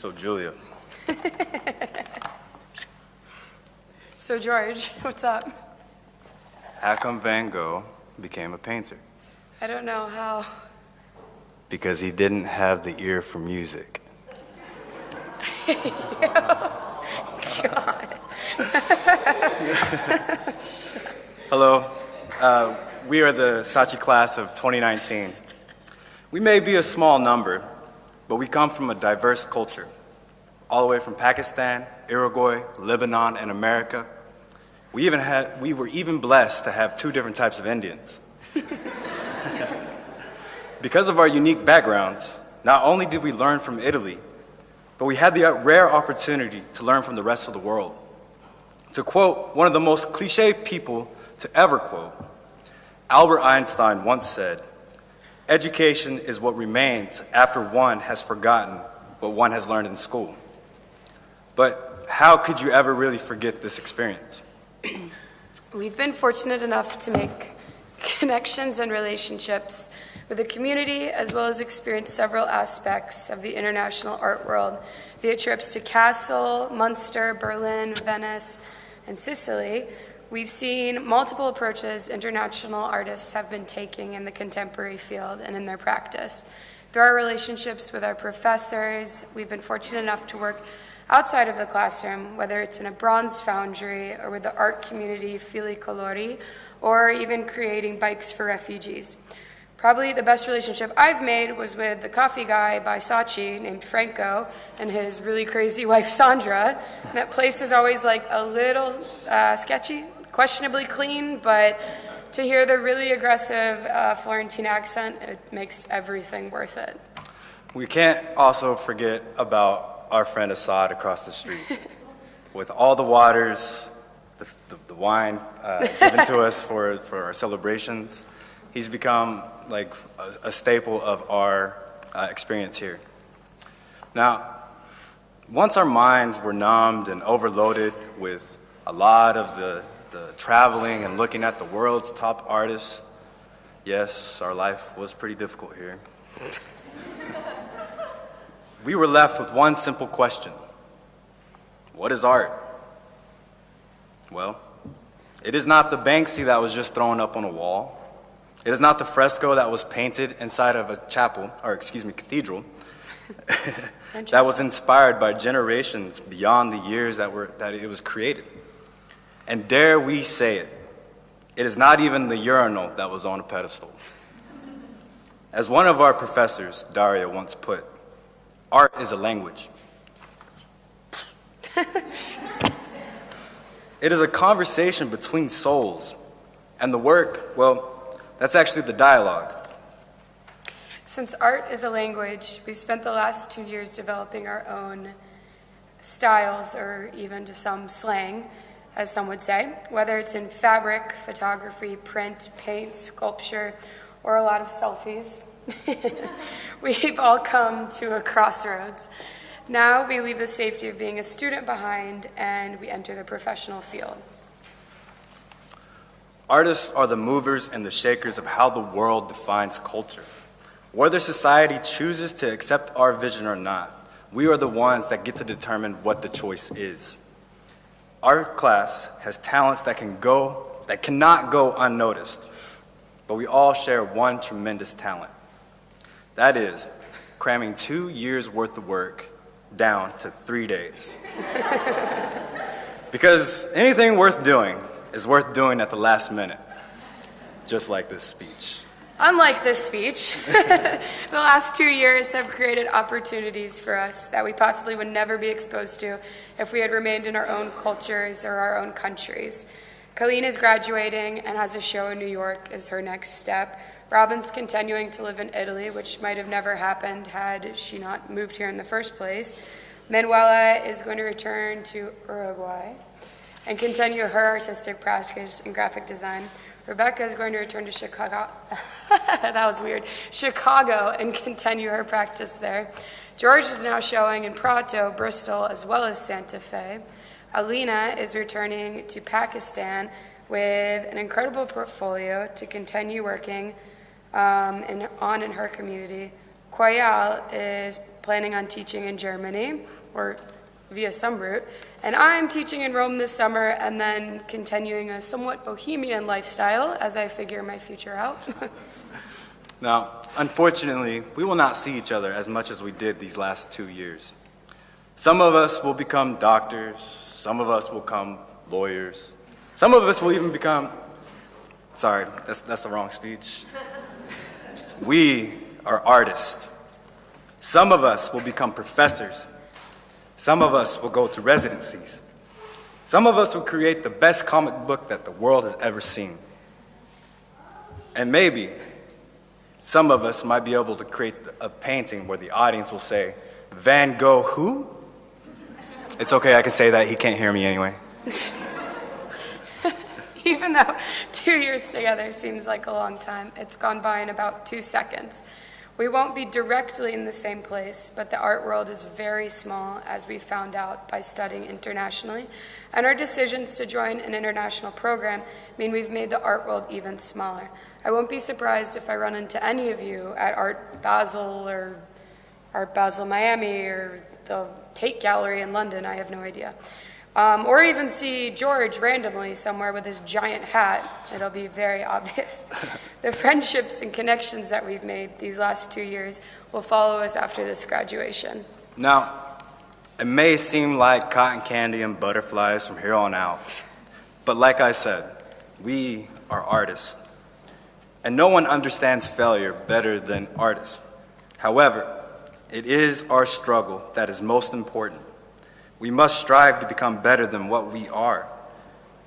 So, Julia. So, George, what's up? How come Van Gogh became a painter? I don't know how. Because he didn't have the ear for music. God. Hello. We are the SACI class of 2019. We may be a small number, but we come from a diverse culture, all the way from Pakistan, Uruguay, Lebanon, and America. We were even blessed to have 2 different types of Indians. Because of our unique backgrounds, not only did we learn from Italy, but we had the rare opportunity to learn from the rest of the world. To quote one of the most cliché people to ever quote, Albert Einstein once said, "Education is what remains after one has forgotten what one has learned in school." But how could you ever really forget this experience? We've been fortunate enough to make connections and relationships with the community, as well as experience several aspects of the international art world via trips to Kassel, Munster, Berlin, Venice, and Sicily. We've seen multiple approaches international artists have been taking in the contemporary field and in their practice. Through our relationships with our professors, we've been fortunate enough to work outside of the classroom, whether it's in a bronze foundry or with the art community Fili Colori, or even creating bikes for refugees. Probably the best relationship I've made was with the coffee guy by SACI named Franco and his really crazy wife Sandra. That place is always like a little sketchy, questionably clean, but to hear the really aggressive Florentine accent, it makes everything worth it. We can't also forget about our friend Assad across the street. With all the waters, the wine given to us for our celebrations, he's become like a staple of our experience here. Now, once our minds were numbed and overloaded with a lot of the traveling and looking at the world's top artists, yes, our life was pretty difficult here. We were left with one simple question. What is art? Well, it is not the Banksy that was just thrown up on a wall. It is not the fresco that was painted inside of a cathedral, that was inspired by generations beyond the years that it was created. And dare we say it, it is not even the urinal that was on a pedestal. As one of our professors, Daria, once put, art is a language. It is a conversation between souls, and the work, well, that's actually the dialogue. Since art is a language, we've spent the last 2 years developing our own styles, or even to some slang, as some would say, whether it's in fabric, photography, print, paint, sculpture, or a lot of selfies. We've all come to a crossroads. Now we leave the safety of being a student behind and we enter the professional field. Artists are the movers and the shakers of how the world defines culture. Whether society chooses to accept our vision or not, we are the ones that get to determine what the choice is. Our class has talents that cannot go unnoticed, but we all share one tremendous talent. That is cramming 2 years worth of work down to 3 days. Because anything worth doing is worth doing at the last minute, just like this speech. Unlike this speech, the last 2 years have created opportunities for us that we possibly would never be exposed to if we had remained in our own cultures or our own countries. Colleen is graduating and has a show in New York as her next step. Robin's continuing to live in Italy, which might have never happened had she not moved here in the first place. Manuela is going to return to Uruguay and continue her artistic practice in graphic design. Rebecca is going to return to Chicago. That was weird. Chicago and continue her practice there. George is now showing in Prato, Bristol, as well as Santa Fe. Alina is returning to Pakistan with an incredible portfolio to continue working in her community. Koyal is planning on teaching in Germany, or via some route, and I'm teaching in Rome this summer and then continuing a somewhat bohemian lifestyle as I figure my future out. Now, unfortunately, we will not see each other as much as we did these last 2 years. Some of us will become doctors, some of us will become lawyers, some of us will even become, sorry, that's the wrong speech. We are artists. Some of us will become professors. Some of us will go to residencies. Some of us will create the best comic book that the world has ever seen. And maybe some of us might be able to create a painting where the audience will say, Van Gogh who? It's okay, I can say that, he can't hear me anyway. Even though 2 years together seems like a long time, it's gone by in about 2 seconds. We won't be directly in the same place, but the art world is very small, as we found out by studying internationally, and our decisions to join an international program mean we've made the art world even smaller. I won't be surprised if I run into any of you at Art Basel or Art Basel Miami or the Tate Gallery in London, I have no idea. Or even see George randomly somewhere with his giant hat. It'll be very obvious. The friendships and connections that we've made these last 2 years will follow us after this graduation. Now, it may seem like cotton candy and butterflies from here on out, but like I said, we are artists, and no one understands failure better than artists. However, it is our struggle that is most important. We must strive to become better than what we are.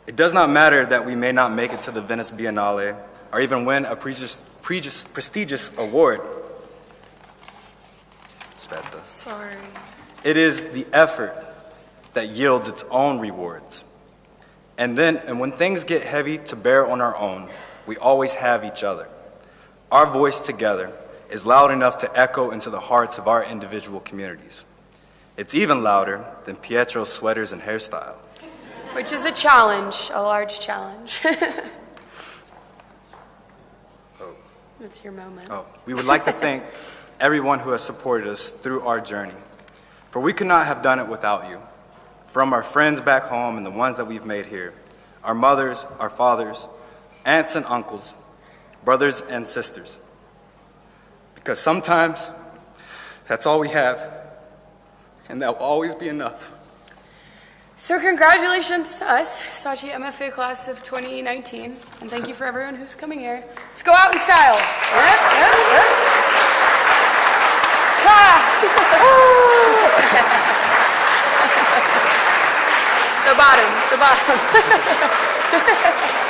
It does not matter that we may not make it to the Venice Biennale or even win a prestigious award. Sorry. It is the effort that yields its own rewards. And when things get heavy to bear on our own, we always have each other. Our voice together is loud enough to echo into the hearts of our individual communities. It's even louder than Pietro's sweaters and hairstyle. Which is a challenge, a large challenge. It's your moment. We would like to thank everyone who has supported us through our journey, for we could not have done it without you. From our friends back home and the ones that we've made here, our mothers, our fathers, aunts and uncles, brothers and sisters. Because sometimes that's all we have, and that will always be enough. So congratulations to us, SACI MFA class of 2019, and thank you for everyone who's coming here. Let's go out in style. The bottom.